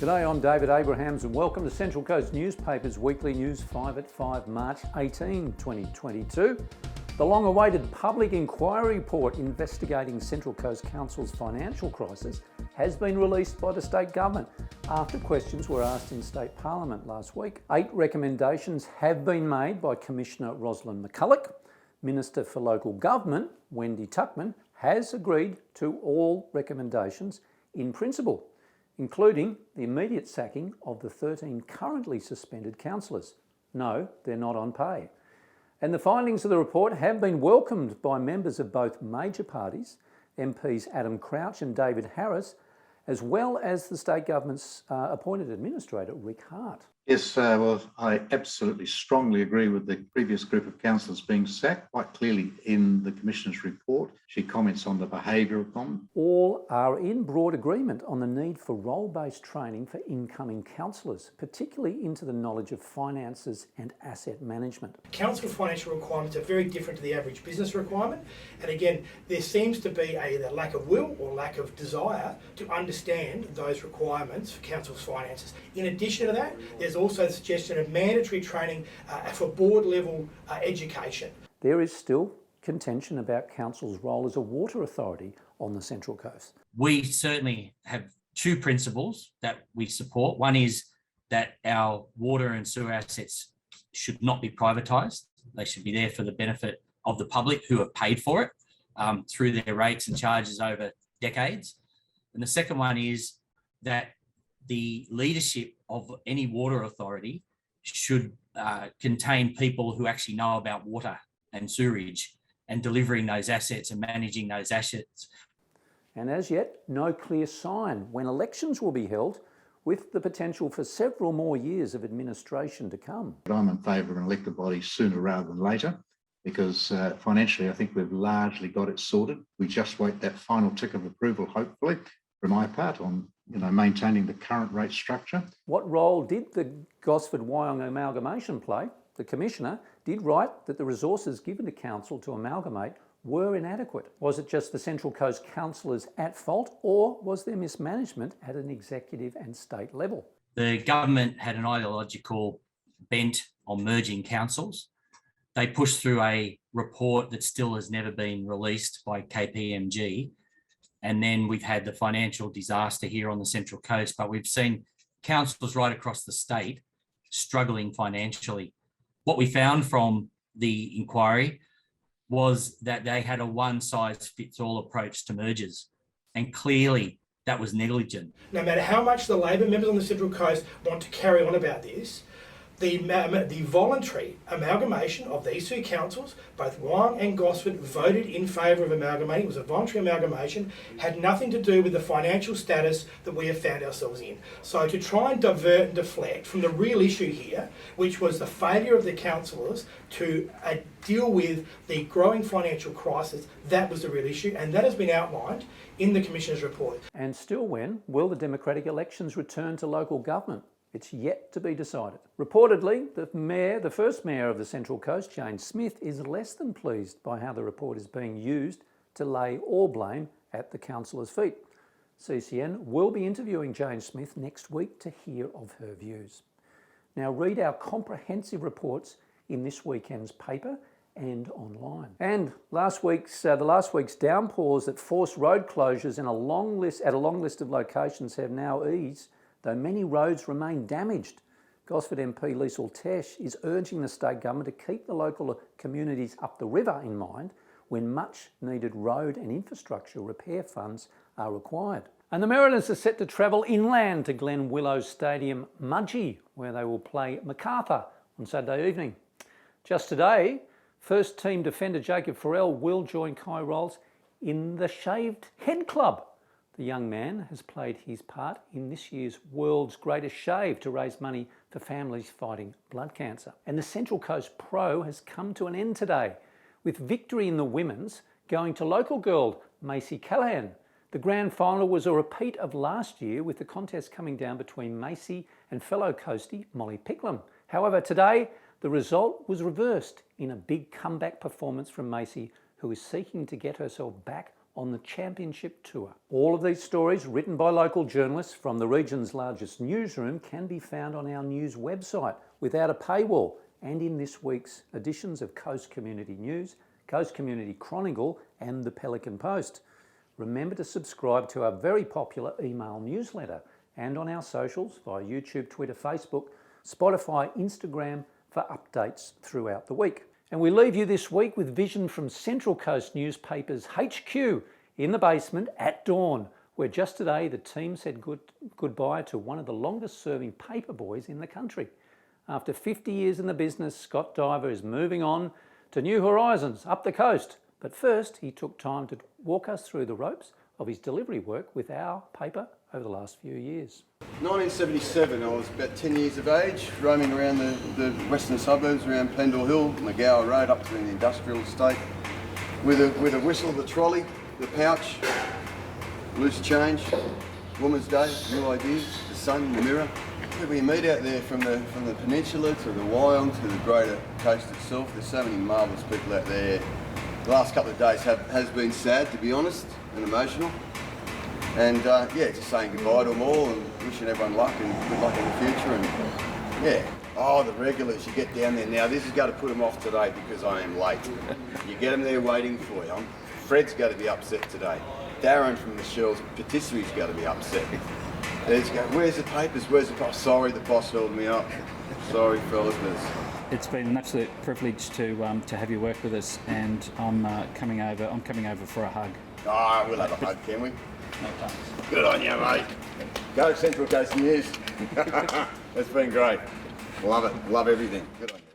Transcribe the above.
G'day, I'm David Abrahams and welcome to Central Coast Newspapers Weekly News 5 at 5 March 18, 2022. The long-awaited public inquiry report investigating Central Coast Council's financial crisis has been released by the state government after questions were asked in state parliament last week. 8 recommendations have been made by Commissioner Roslyn McCulloch. Minister for Local Government, Wendy Tuckman, has agreed to all recommendations in principle, including the immediate sacking of the 13 currently suspended councillors. No, they're not on pay. And the findings of the report have been welcomed by members of both major parties, MPs Adam Crouch and David Harris, as well as the state government's appointed administrator, Rick Hart. Yes, well, I absolutely strongly agree with the previous group of councillors being sacked. Quite clearly in the Commissioner's report, she comments on the behavioural problem. All are in broad agreement on the need for role-based training for incoming councillors, particularly into the knowledge of finances and asset management. Council financial requirements are very different to the average business requirement, and again, there seems to be either lack of will or lack of desire to understand those requirements for council's finances. In addition to that, there's also the suggestion of mandatory training for board level education. There is still contention about council's role as a water authority on the Central Coast. We certainly have 2 principles that we support. One is that our water and sewer assets should not be privatised. They should be there for the benefit of the public who have paid for it through their rates and charges over decades. And the second one is that the leadership of any water authority should contain people who actually know about water and sewerage and delivering those assets and managing those assets. And as yet, no clear sign when elections will be held, with the potential for several more years of administration to come. But I'm in favour of an elected body sooner rather than later, because financially I think we've largely got it sorted. We just wait that final tick of approval, hopefully, for my part, on maintaining the current rate structure. What role did the Gosford-Wyong amalgamation play? The Commissioner did write that the resources given to Council to amalgamate were inadequate. Was it just the Central Coast councillors at fault, or was there mismanagement at an executive and state level? The government had an ideological bent on merging councils. They pushed through a report that still has never been released by KPMG. And then we've had the financial disaster here on the Central Coast, but we've seen councils right across the state struggling financially. What we found from the inquiry was that they had a one-size-fits-all approach to mergers, and clearly that was negligent. No matter how much the Labor members on the Central Coast want to carry on about this, the voluntary amalgamation of these 2 councils, both Wyong and Gosford, voted in favour of amalgamating. It was a voluntary amalgamation, had nothing to do with the financial status that we have found ourselves in. So to try and divert and deflect from the real issue here, which was the failure of the councillors to deal with the growing financial crisis, that was the real issue, and that has been outlined in the Commissioner's report. And still, when will the democratic elections return to local government? It's yet to be decided. Reportedly, the first mayor of the Central Coast, Jane Smith, is less than pleased by how the report is being used to lay all blame at the councillors' feet. CCN will be interviewing Jane Smith next week to hear of her views. Now read our comprehensive reports in this weekend's paper and online. And the last week's downpours that forced road closures at a long list of locations have now eased, though many roads remain damaged. Gosford MP Liesl Tesh is urging the state government to keep the local communities up the river in mind when much needed road and infrastructure repair funds are required. And the Mariners are set to travel inland to Glen Willows Stadium, Mudgee, where they will play Macarthur on Saturday evening. Just today, first team defender Jacob Farrell will join Kai Rolls in the Shaved Head Club. The young man has played his part in this year's World's Greatest Shave to raise money for families fighting blood cancer. And the Central Coast Pro has come to an end today, with victory in the women's going to local girl Macy Callahan. The grand final was a repeat of last year, with the contest coming down between Macy and fellow coastie Molly Picklum. However, today the result was reversed in a big comeback performance from Macy, who is seeking to get herself back on the championship tour. All of these stories, written by local journalists from the region's largest newsroom, can be found on our news website without a paywall and in this week's editions of Coast Community News, Coast Community Chronicle and the Pelican Post. Remember to subscribe to our very popular email newsletter and on our socials via YouTube, Twitter, Facebook, Spotify, Instagram for updates throughout the week. And we leave you this week with vision from Central Coast Newspapers HQ in the basement at dawn, where just today the team said goodbye to one of the longest serving paper boys in the country. After 50 years in the business, Scott Diver is moving on to new horizons up the coast. But first, he took time to walk us through the ropes of his delivery work with our paper over the last few years. 1977, I was about 10 years of age, roaming around the western suburbs, around Pendle Hill, McGower Road, up to the industrial estate, with a whistle, the trolley, the pouch, loose change, Woman's Day, new ideas, the sun, the mirror. People you meet out there from the peninsula to the Wyong to the greater coast itself, there's so many marvellous people out there. The last couple of days has been sad, to be honest, and emotional. And just saying goodbye to them all and wishing everyone luck and good luck in the future. And the regulars, you get down there now. This is going to put them off today because I am late. You get them there waiting for you. Fred's going to be upset today. Darren from the Shells Patisserie is going to be upset. There's go. Where's the papers? Where's the boss? Sorry, the boss held me up. Sorry, fellas, but it's been an absolute privilege to have you work with us, and I'm coming over for a hug. we'll have a hug, can we? No thanks. Good on you, mate. Go Central Coast News. It's been great. Love it. Love everything. Good on you.